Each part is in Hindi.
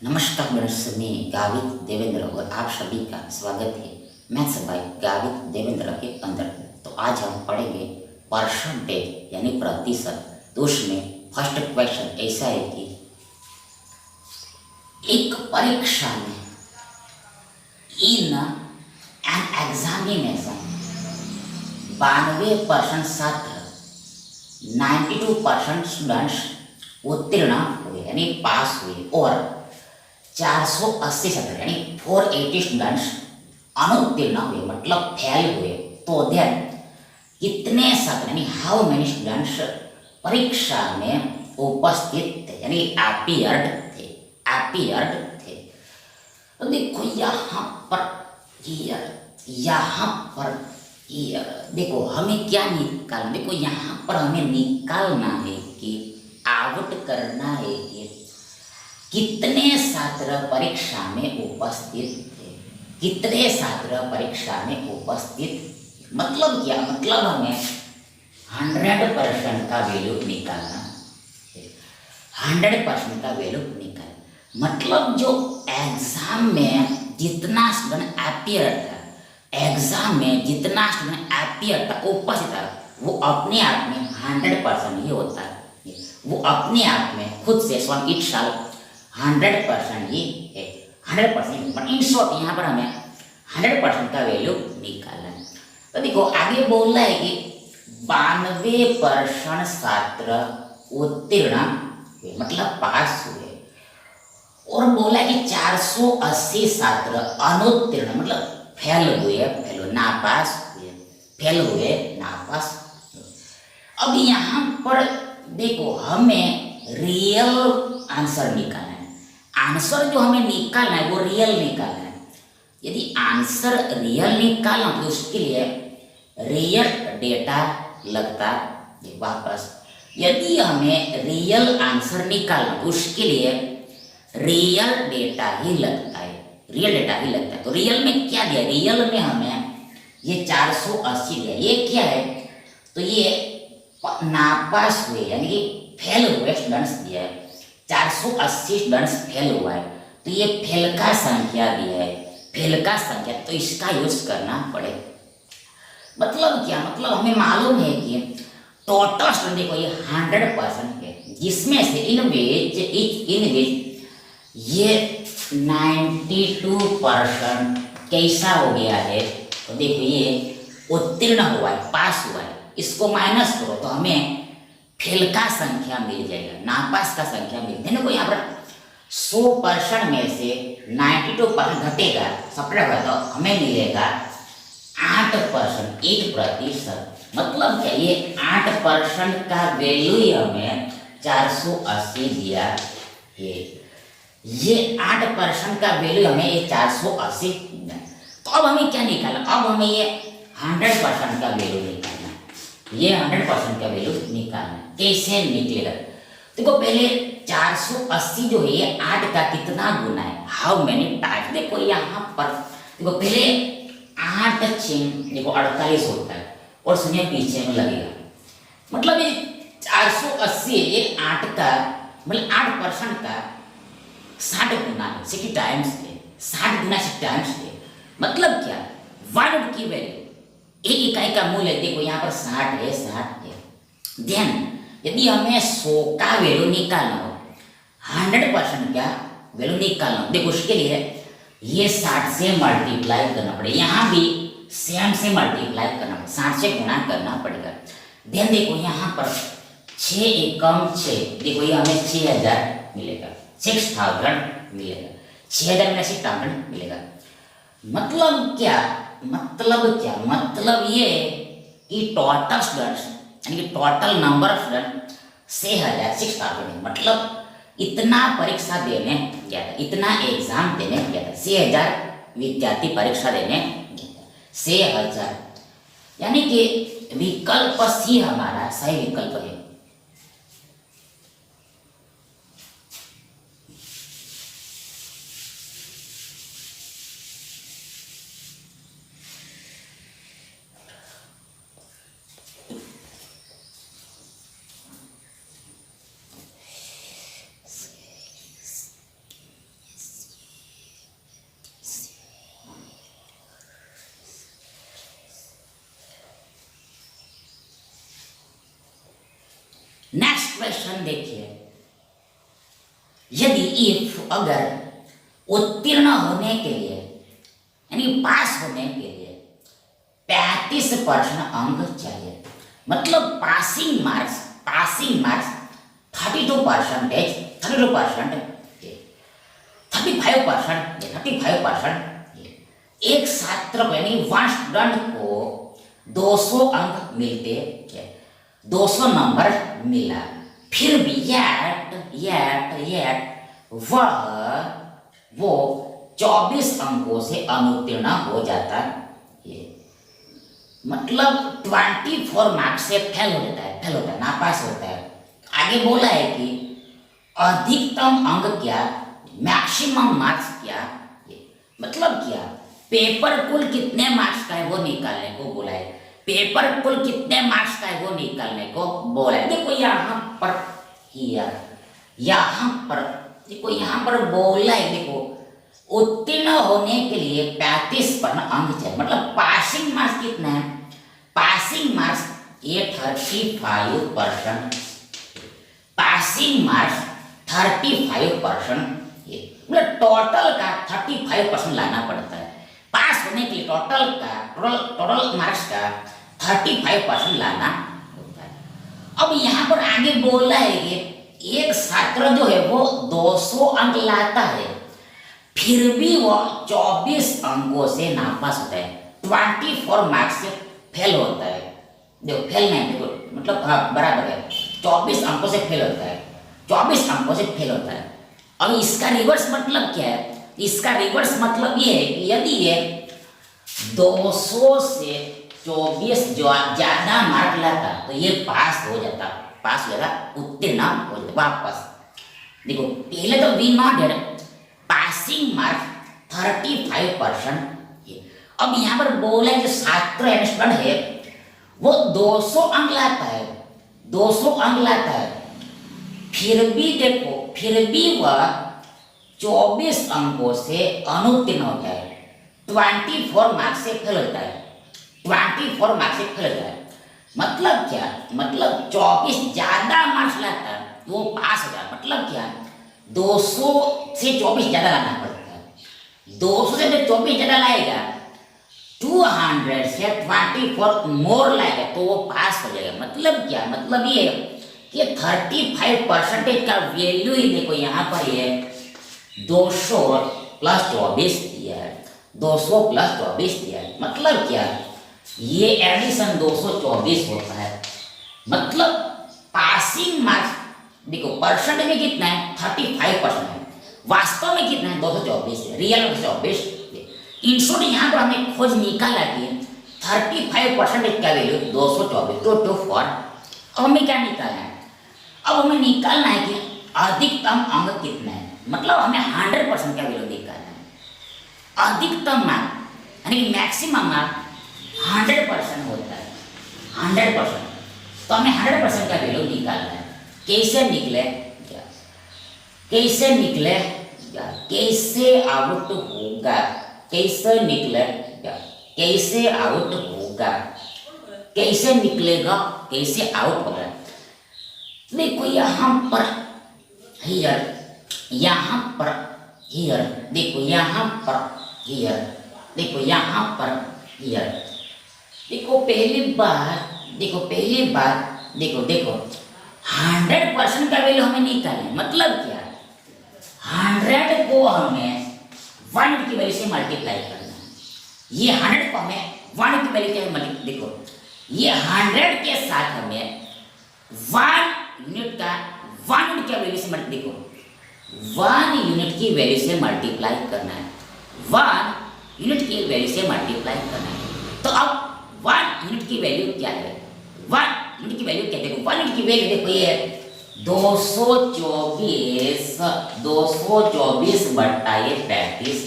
नमस्कार फ्रेंड्स, मैं गावित देवेंद्र और आप सभी का स्वागत है मैथ्स बाय गावित देवेंद्र के अंदर। तो आज हम पढ़ेंगे परसेंटेज यानी प्रतिशत। तो उसमें फर्स्ट क्वेश्चन ऐसा है कि एक परीक्षा में इन एन एग्जामिनेशन 92% छात्र 92% स्टूडेंट्स उत्तीर्ण हुए यानी पास हुए और 480 छात्र यानी 480 स्टूडेंट्स अनुत्तीर्ण हुए मतलब फेल हुए। तो देन कितने छात्र यानी हाउ मेनी स्टूडेंट्स परीक्षा में उपस्थित थे यानी अपीयर्ड थे। तो देखो यहाँ पर देखो हमें क्या निकालना, देखो यहाँ पर हमें निकालना है कि आउट करना है कि कितने छात्र परीक्षा में उपस्थित थे, कितने छात्र परीक्षा में उपस्थित। मतलब क्या, मतलब हमें 100% का वैल्यू निकालना है, 100% का वैल्यू निकालना। मतलब जो एग्जाम में जितना स्टूडेंट अपीयर था, एग्जाम में जितना स्टूडेंट अपीयर था, उपस्थित था, वो अपने आप में 100% ही होता है। वो अपने आप में खुद से स्वयं इट साल 100% ही है, 100%। बट इन शॉर्ट यहाँ पर हमें 100% का वैल्यू निकालना है। तो देखो आगे बोल रहा है कि 92% छात्र उत्तीर्ण हुए मतलब पास हुए, और बोला कि 480 छात्र अनुत्तीर्ण मतलब फेल हुए, नापास हुए, फेल हुए, नापास हुए। अब यहाँ पर देखो हमें रियल आंसर निकालना है। आंसर जो हमें निकालना है वो रियल निकालना है। यदि आंसर रियल निकालना तो उसके लिए रियल डेटा लगता है वापस। यदि हमें रियल आंसर निकालना तो उसके लिए रियल डेटा ही लगता है, रियल डेटा ही लगता है। तो रियल में क्या दिया, रियल में हमें ये 480 दिया। ये क्या है, तो ये नापास हुए यानी कि फेल हुए स्टूडेंट्स दिया है। 480 स्टूडेंट्स फेल हुआ है, तो ये फेल का संख्या दिया है, फेल का संख्या, तो इसका यूज करना पड़े। मतलब क्या, मतलब हमें मालूम है कि टोटल स्टूडेंट देखो ये 100% है, जिसमें से इन वेज ये 92% कैसा हो गया है। तो देखो ये उत्तीर्ण हुआ है, पास हुआ है, इसको माइनस करो तो हमें फेल का संख्या मिल जाएगा, नापास का संख्या मिल जाएगा। देखो यहाँ पर 100% में से 92% घटेगा, सपरेट होगा तो हमें मिलेगा 8%, 8%। मतलब क्या, ये 8% का वैल्यू ही हमें 480 दिया है। ये 8% का वैल्यू हमें ये 480। तो अब हमें क्या निकालना, अब हमें ये 100% का वैल्यू निकालना है। ये 100% का वैल्यू निकालना है। कैसे निकलेगा, देखो पहले 480 जो है ये 8 का कितना गुना है, हाउ मेनी टाइम्स। देखो यहाँ पर देखो पहले 8 देखो 48 होता है और शून्य पीछे में लगेगा। मतलब ये 480 ये 8 का मतलब 8% का 60 गुना है, 60 टाइम्स है, 60 गुना 60 टाइम्स है। मतलब क्या, 1 की वैल्यू, एक इकाई का मूल्य देखो यहाँ पर 60 है, 60 है। देन यदि हमें 100 का वैल्यू निकालना हो, 100% का वैल्यू निकालना हो, देखो उसके लिए ये 60 से मल्टीप्लाई करना पड़ेगा, यहाँ भी सेम से मल्टीप्लाई करना पड़ेगा, 60 से गुणा करना पड़ेगा। देन देखो यहाँ पर 6 एकम 6, देखो ये हमें 6000 मिलेगा, 6000 मिलेगा, 6000 में 6000 मिलेगा। मतलब क्या, मतलब ये कि टोटल स्टूडेंट्स यानी कि टोटल नंबर ऑफ स्टूडेंट 6000 है। मतलब इतना परीक्षा देने गया था, इतना एग्जाम देने गया था, 6000 विद्यार्थी परीक्षा देने गया था, 6000। यानी कि विकल्प सी हमारा सही विकल्प है। क्वेश्चन देखिए, यदि इफ अगर उत्तीर्ण होने के लिए यानी पास होने के लिए 35% अंक चाहिए, मतलब पासिंग मार्क्स 32%, 35%, एक छात्र को यानी वन स्टूडेंट को 200 अंक मिलते थे, 200 नंबर मिला, फिर भी वो 24 अंकों से अनुत्तीर्ण हो जाता है, मतलब 24 मार्क्स से फेल हो जाता है, नापास होता है। आगे बोला है कि अधिकतम अंक क्या, मैक्सिमम मार्क्स क्या, मतलब क्या, पेपर कुल कितने मार्क्स का है वो निकालने को बोला है, पेपर कुल कितने मार्क्स का है वो निकालने को बोला है। देखो यहाँ पर बोला है, देखो उत्तीर्ण होने के लिए 35% अंक चाहिए, मतलब पासिंग मार्क्स कितना है, पासिंग मार्क्स ये 35%, पासिंग मार्क्स 35%, मतलब टोटल का 35% लाना पड़ता है, पास होने के लिए टोटल मार्क्स का 35% लाना होता है। अब यहाँ पर आगे बोला है कि एक छात्र जो है वो 200 अंक लाता है, फिर भी वो 24 अंकों से नापास होता है, 24 मार्क्स से फेल होता है। देखो फेल नहीं, देखो मतलब हाँ बराबर है, 24 अंकों से फेल होता है, 24 अंकों से फेल होता है। अब इसका रिवर्स मतलब क्या है, इसका रिवर्स मतलब ये है कि यदि ये 200 से 24 जो ज्यादा मार्क लाता तो ये पास हो जाता, उत्तीर्ण हो जाता वापस। देखो पहले तो वी नॉट पासिंग मार्क्स 35%, अब यहाँ पर बोला है जो छात्र है वो 200 अंक लाता है, 200 अंक लाता है, फिर भी वह 24 अंकों से अनुत्तीर्ण होता है, 24 मार्क्स से फेल होता है, 24 मार्क्स से फेल होता है। मतलब क्या, मतलब 24 ज्यादा मार्क्स लाता है वो पास हो जाता है, मतलब क्या 200 से 24 ज्यादा लाना पड़ता है, 200 से 24 ज्यादा लाएगा, 200 से 24 मोर लाएगा तो वो पास हो जाएगा। मतलब क्या, मतलब ये कि 35% का वैल्यू ही देखो यहाँ पर ये 200 प्लस 24 दिया है, 200 प्लस 24 दिया है, मतलब क्या ये एडिशन 224 होता है। मतलब पासिंग मार्क्स देखो परसेंट में कितना है 35% है, वास्तव में कितना है 224 है, रियल 224। इंशोर्ट यहाँ पर हमने खोज निकाला कि 35% का वैल्यू 224 टू 4। अब हमें क्या निकालना है, अब हमें निकालना है कि अधिकतम अंक कितना है, मतलब हमें 100% का वैल्यू निकालना है। अधिकतम मार्क यानी मैक्सिमम मार्क 100% होता है, 100%, तो हमें 100% का वैल्यू निकालना है। कैसे निकले, कैसे आउट होगा, कैसे आउट होगा, कैसे निकलेगा, कैसे आउट होगा। देखो यहाँ पर हियर, देखो यहाँ पर हियर, देखो पहली बार देखो 100% का वैल्यू हमें निकालना है, मतलब क्या 100 को हमें 1 की वैल्यू से मल्टीप्लाई करना है। ये 100 को हमें 1 की वैल्यू के मल्टीप्लाई, देखो ये 100 के साथ हमें 1 यूनिट का 1 यूनिट की वैल्यू से मल्टीप्लाई, देखो 1 यूनिट की वैल्यू से मल्टीप्लाई करना है, 1 यूनिट की वैल्यू से मल्टीप्लाई करना है। तो अब 1 यूनिट की वैल्यू क्या है, 1 यूनिट की वैल्यू क्या, देखो 1 यूनिट की वैल्यू देखो ये 224 बटा ये 35।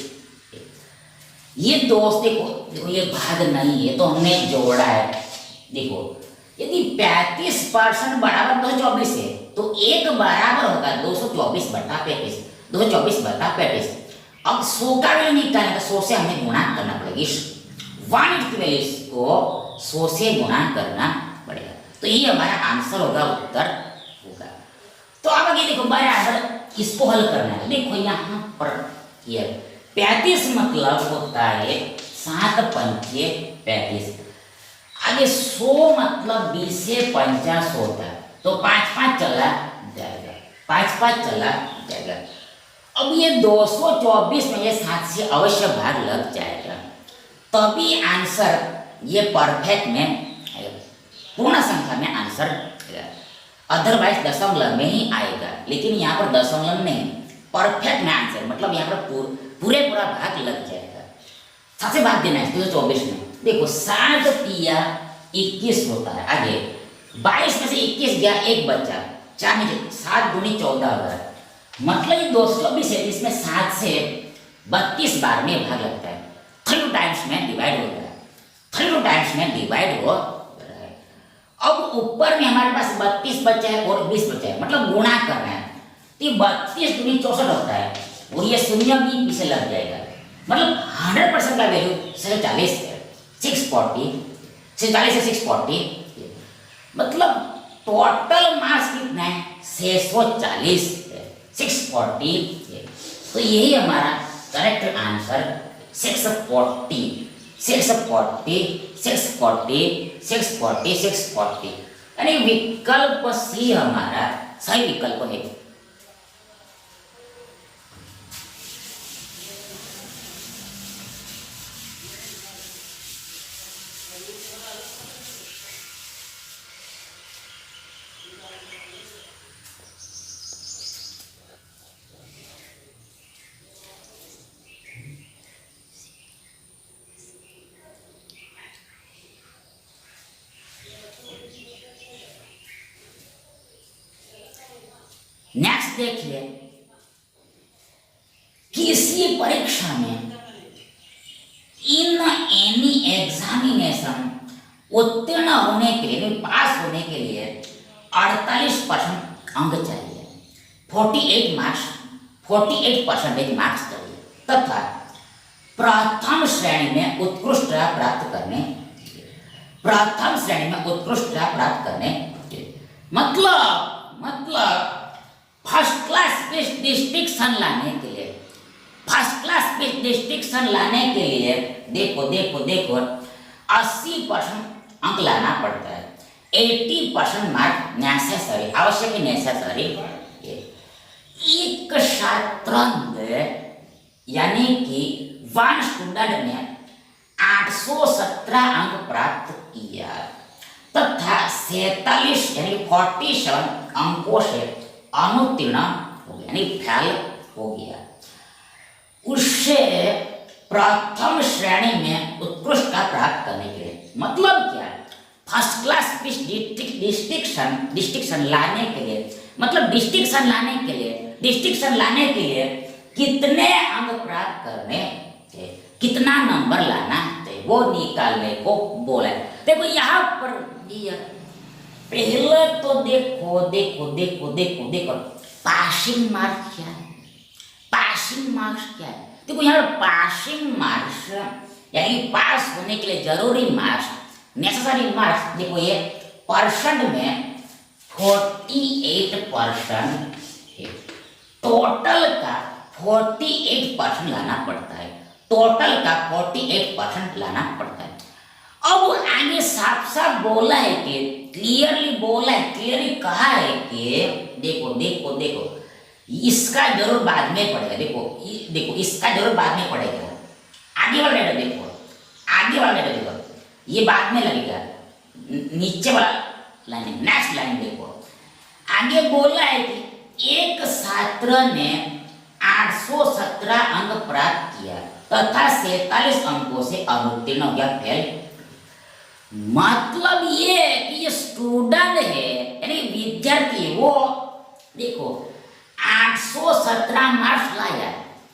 ये दोस्त देखो ये भाग नहीं है तो हमने जोड़ा है। देखो यदि 35% बराबर 224 है तो एक बराबर होगा 224 बटा 35, 224 बटा 35। अब 100 का वैल्यू निकालना तो 100 से हमें गुणा करना पड़ेगा, इस 1 यूनिट की वैल्यू को 100 से गुणा करना पड़ेगा। तो ये हमारा आंसर होगा, उत्तर होगा। तो अब आगे देखो बराबर इसको हल करना है। देखो यहाँ पर ये 35 मतलब होता है 7 पंचे 35। आगे 100 मतलब 20 से 50 होता है, तो 5 5 चला जाएगा, 5 5 चला जाएगा। अब ये 224 में ये 7 से अवश्य भाग लग जाएगा, तभी आंसर ये परफेक्ट में आएगा, पूर्ण संख्या में आंसर आएगा। अदरवाइज दशमलव में ही आएगा, लेकिन यहाँ पर दशमलव नहीं, परफेक्ट में आंसर मतलब यहाँ पर पूरा भाग लग जाएगा। 7 से भाग देना है 224 में। देखो 7 तिया 21 होता है, आगे 22 में से 21 गया, एक बचा, 4 में 7 दूनी 14 होगा, मतलब ये 224 है, इसमें 7 से 32 बार में भाग लगता है, 3 टाइम्स में डिवाइड होता है, 3 टाइम्स में डिवाइड हो रहा है। अब ऊपर में हमारे पास 32 बचा है और 20 बचा है, मतलब गुणा करना है, तो 32 दूनी 64 होता है, और ये शून्य भी पीछे लग जाएगा, मतलब 100% का वैल्यू 46 है, 640, 46 से 640, मतलब टोटल मास कितना है 640 है, 640 है। तो यही हमारा करेक्ट आंसर 640, 640, 640, 640, 640, यानी विकल्प सी हमारा सही विकल्प है। नेक्स्ट देखिए, किसी परीक्षा में इन एनी एग्जामिनेशन उत्तीर्ण होने के लिए, पास होने के लिए 48% अंक चाहिए, 48 मार्क्स, 48% मार्क्स चाहिए, तथा प्रथम श्रेणी में उत्कृष्टता प्राप्त करने, प्रथम श्रेणी में उत्कृष्टता प्राप्त करने, मतलब फर्स्ट क्लास डिस्टिंक्शन लाने के लिए, फर्स्ट क्लास डिस्टिंक्शन लाने के लिए देखो 80% अंक लाना पड़ता है, 80% मार्क नेसेसरी, आवश्यक नेसेसरी। एक छात्र ने यानी कि वन स्टूडेंट ने 817 अंक प्राप्त किया तथा 47 यानी 47 अंकों से अनुत्तीर्ण हो गया, यानी फेल हो गया। उससे प्रथम श्रेणी में उत्कृष्टता प्राप्त करने के लिए, मतलब क्या, फर्स्ट क्लास डिस्टिंक्शन लाने के लिए, मतलब डिस्टिंक्शन लाने के लिए कितने अंक प्राप्त करने थे, कितना नंबर लाना थे, वो निकालने को बोला। देखो यहाँ पर पहले तो देखो पासिंग मार्क्स क्या है, पासिंग मार्क्स क्या है। देखो यहाँ पासिंग मार्क्स यानी पास होने के लिए जरूरी मार्क्स, नेसेसरी मार्क्स, देखो ये परसेंट में 48% है, टोटल का 48% लाना पड़ता है, टोटल का 48% लाना पड़ता है। अब आगे साफ साफ बोला है कि क्लियरली कहा है कि देखो इसका जरूर बाद में पड़ेगा, देखो इसका जरूर बाद में पड़ेगा। आगे वाला डेटा देखो, ये बाद में लगेगा, नीचे वाला लाइन, नेक्स्ट लाइन देखो, आगे बोला है कि एक छात्र ने 817 अंक प्राप्त किया तथा 47 अंकों से अनुत्तीर्ण हो गया, फेल। मतलब ये कि ये स्टूडेंट है यानी विद्यार्थी, वो देखो 817 मार्क्स लाया,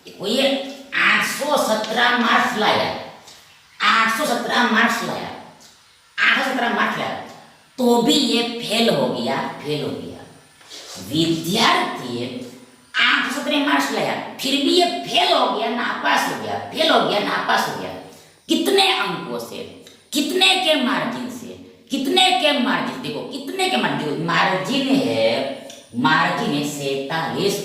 देखो ये 817 मार्क्स लाया, 817 मार्क्स लाया, तो भी ये फेल हो गया। विद्यार्थी 817 मार्क्स लाया, फिर भी ये फेल हो गया, नापास हो गया। कितने अंकों से, कितने के मार्जिन से, देखो कितने के मार्जिन है मार्जिन है 47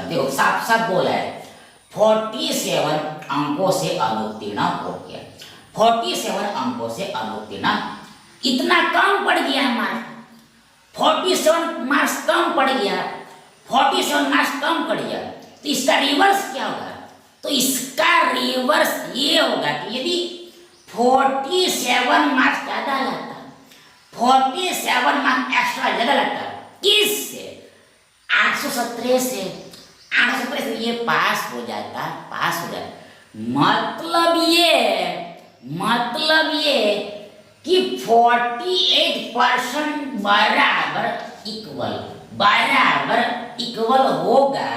देखो साफ साफ बोला है 47 अंकों से अनुत्तीर्ण हो गया। 47 अंकों से अनुत्तीर्ण, इतना कम पड़ गया मार्क्स, 47 मार्क्स कम पड़ गया, 47 मार्क्स कम पड़ गया। तो इसका रिवर्स क्या होगा? तो इसका रिवर्स ये होगा कि यदि 47 मार्क्स ज्यादा लगता, 47 मार्क्स एक्स्ट्रा ज्यादा लगता, किससे? 817 से, 817 से ये पास हो जाता। मतलब ये कि 48% बराबर इक्वल होगा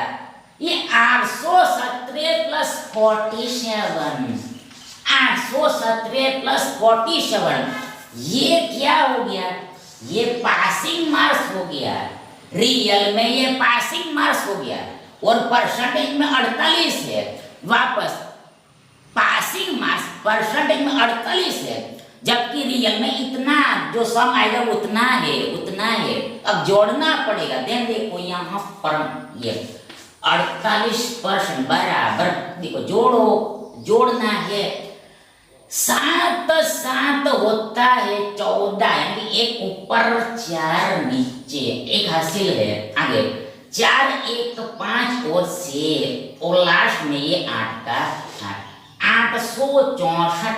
ये 817 प्लस 47, 817 प्लस 47, ये क्या हो गया? ये पासिंग मार्क्स हो गया। रियल में ये पासिंग मार्क्स हो गया और परसेंटेज में 48 है। वापस पासिंग मार्क्स परसेंटेज में 48 है, जबकि रियल में इतना जो सम आएगा उतना है। अब जोड़ना पड़ेगा। देन देखो यहाँ पर ये 48% बराबर, देखो जोड़ना है। 7 7 होता है 14, यानी एक ऊपर 4 नीचे, एक हासिल है। आगे 4 1 तो 5 और 6 और लास्ट में ये 8 का 864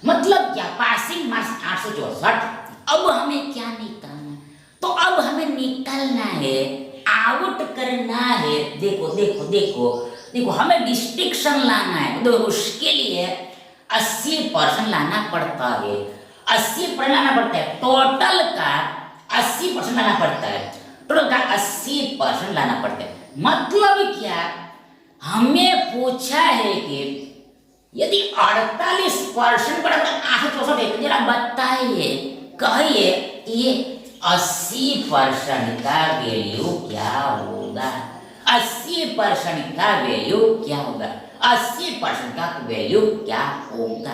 मतलब क्या? Passing marks 864। अब हमें क्या निकालना? तो अब हमें निकालना है, आउट करना है। देखो हमें डिस्टिंक्शन लाना है। तो उसके लिए 80% लाना पड़ता है। 80% लाना पड़ता है। टोटल का 80% लाना पड़ता है। टोटल का 80% लाना पड़ता है। मतलब क्या? हमें पूछा है कि यदि 48% बराबर 864 है, जरा बताइए, कहिए ये 80% का वैल्यू क्या होगा? 80% का वैल्यू क्या होगा? 80% का वैल्यू क्या होगा?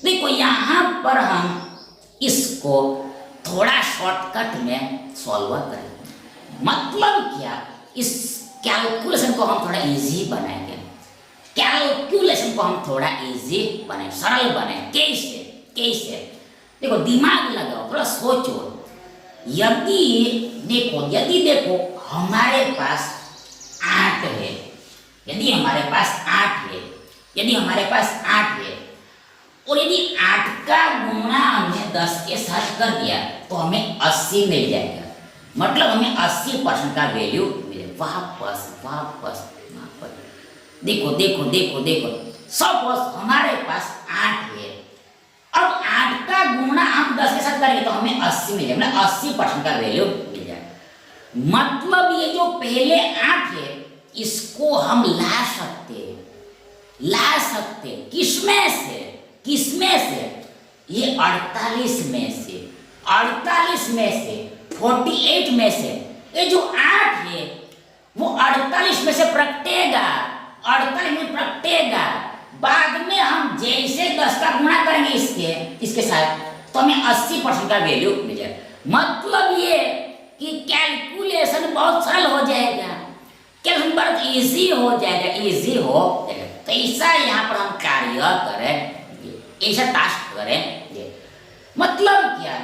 देखो यहाँ पर हम इसको थोड़ा शॉर्टकट में सॉल्व करें। मतलब क्या? इस कैलकुलेशन को हम थोड़ा इजी बनाएंगे। सरल बनाए। कैसे? देखो दिमाग लगाओ, थोड़ा सोचो। यदि देखो हमारे पास 8 है, यदि हमारे पास 8 है और यदि 8 का गुणा हमने 10 के साथ कर दिया तो हमें 80 मिल जाएगा। मतलब हमें 80% का वैल्यू मिले। वापस देखो सपोज हमारे पास 8 है। अब 8 का गुणा हम 10 के साथ करेंगे तो हमें 80 मिल जाएगा। मतलब 80% का वैल्यू मिल जाएगा। मतलब ये जो पहले 8 है इसको हम ला सकते हैं। किसमें से? ये 48 में से, 48 में से ये जो 8 है वो 48 में से प्रकटेगा। बाद में हम जैसे 10 का गुणा करेंगे इसके साथ तो हमें 80% का वैल्यू मिल जाएगा। मतलब ये कि कैलकुलेशन बहुत सरल हो जाएगा, कैलकुलेशन बहुत इजी हो जाएगा। तो ऐसा यहाँ पर हम कार्य करें, ऐसा टास्क करें। मतलब क्या?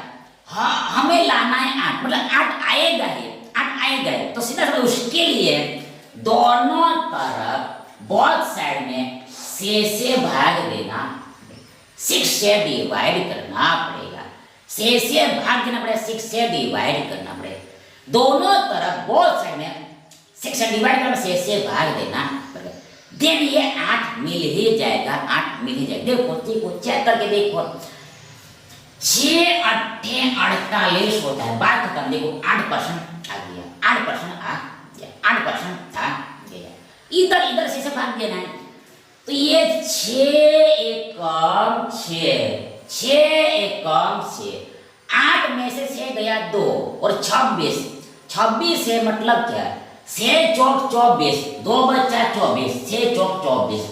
हाँ, हमें लाना है 8, मतलब 8 आएगा तो सीधा उसके लिए दोनों तरफ बोथ साइड में 6 से भाग देना, 6 से डिवाइड करना पड़ेगा। 6 से भाग देना पड़ेगा, 6 से डिवाइड करना पड़ेगा। दोनों तरफ बोथ साइड में 6 से डिवाइड करना, 6 से भाग देना पड़ेगा। देन ये 8 मिल ही जाएगा। देखो चेक करके देखो। 6 8 48 होता है। बात खत्म। देखो 8% आ गया, 8% आ गया। इधर से भाग देना है। तो ये 6 एकम 6 8 में से 6 गया 2 और 26 है। मतलब क्या? 6 चौक 24, 2 बचा 24, 6 चौक 24।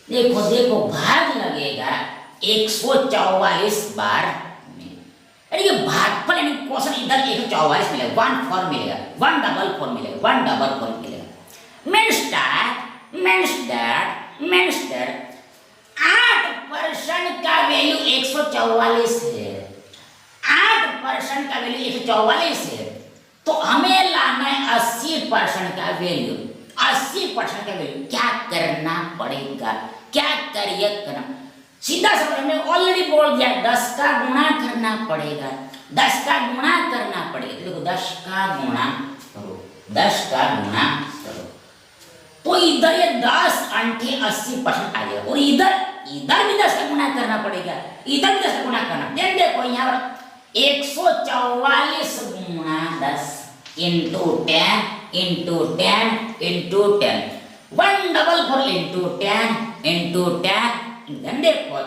देखो भाग लगेगा 144 बार में। यानी कि भागफल यानी क्वेश्चन इधर 144 मिलेगा, 1 4 मिलेगा, 1 डबल 4 मिलेगा, 1 डबल 4 मिलेगा। मीन्स दैट 8% का वैल्यू 144 है, 8% का वैल्यू 144 है, तो हमें लाना है 80% का वैल्यू। 80% का वैल्यू क्या करना पड़ेगा, क्या करिए करना, सीधा समझ में ऑलरेडी बोल दिया 10 का गुणा करना पड़ेगा, 10 का गुणा करना पड़ेगा। देखो 10 का गुणा करो, 10 का गुणा करो, तो इधर ये 10 अंठे 80% आ जाएगा, और इधर भी 10 का गुणा करना पड़ेगा, इधर भी 10 का गुणा करना। देखो यहाँ पर 144 गुणा 10 into 10 into 10 into 10, 144 into 10 into 10। देखो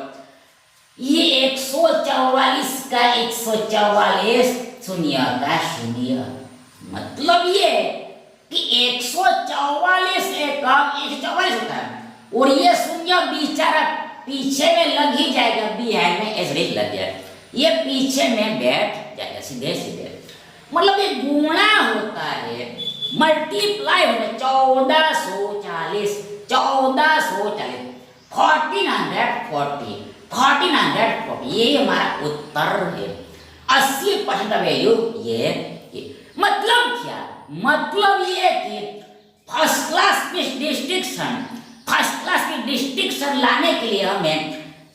ये 144 का 144 शून्य का शून्य, मतलब ये कि 144 एकम 144 होता है, और ये शून्य बेचारा पीछे में लग ही जाएगा, बिहार में ऐसे लग जाएगा, ये पीछे में बैठ जाएगा सीधे सीधे। मतलब ये गुणा होता है, मल्टीप्लाई होता है 1440, 1440, ये हमारा उत्तर है। 80% का वैल्यू ये। मतलब क्या, मतलब ये कि फर्स्ट क्लास की डिस्टिंक्शन लाने के लिए हमें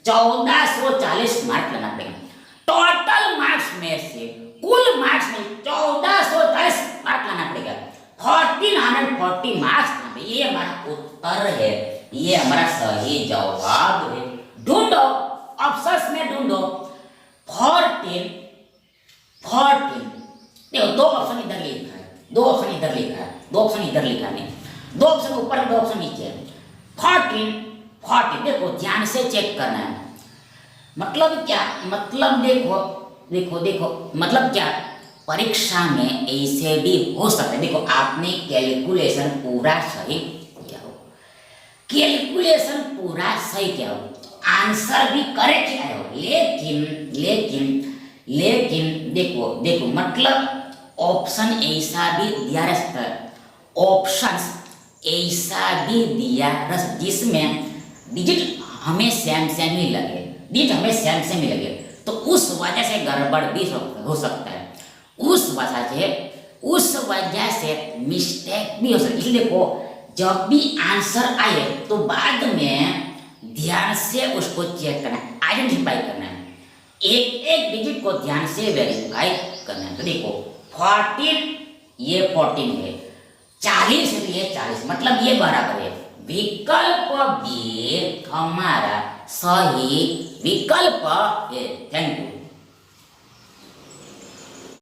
1440 मार्क लाना पड़ेगा। टोटल मार्क्स में से, कुल मार्क्स में 1440 मार्क लाना पड़ेगा, 1440 मार्क्स। ये हमारा उत्तर है, ये हमारा सही जवाब है। ढूंढो ऑप्शंस में, ढूंढो 14। देखो 2 ऑप्शन इधर लिखा है, 2 ऑप्शन इधर लिखा है, 2 ऑप्शन इधर लिखा नहीं, 2 ऑप्शन ऊपर है, 2 ऑप्शन नीचे है। 14 देखो ध्यान से चेक करना है। मतलब क्या, मतलब देखो मतलब क्या, परीक्षा में ऐसे भी हो सकता है। देखो आपने कैलकुलेशन पूरा सही किया हो, कैलकुलेशन पूरा सही किया हो, आंसर भी करेक्ट आया हो, लेकिन देखो मतलब ऑप्शन ऐसा भी दिया रहता है, ऑप्शंस ऐसा भी दिया रहता जिसमें डिजिट हमें सेम ही लगे, तो उस वजह से गड़बड़ भी हो सकता है, उस वजह से मिस्टेक भी हो सकती है। इसलिए देखो जब भी आंसर आए तो बाद में ध्यान से उसको चेक करना है, आइडेंटिफाई करना है, एक डिजिट को ध्यान से वेरीफाई करना है। तो देखो 14 ये 14 है, 40 है ये 40, मतलब ये बराबर है। विकल्प बी हमारा सही विकल्प है। Thank you.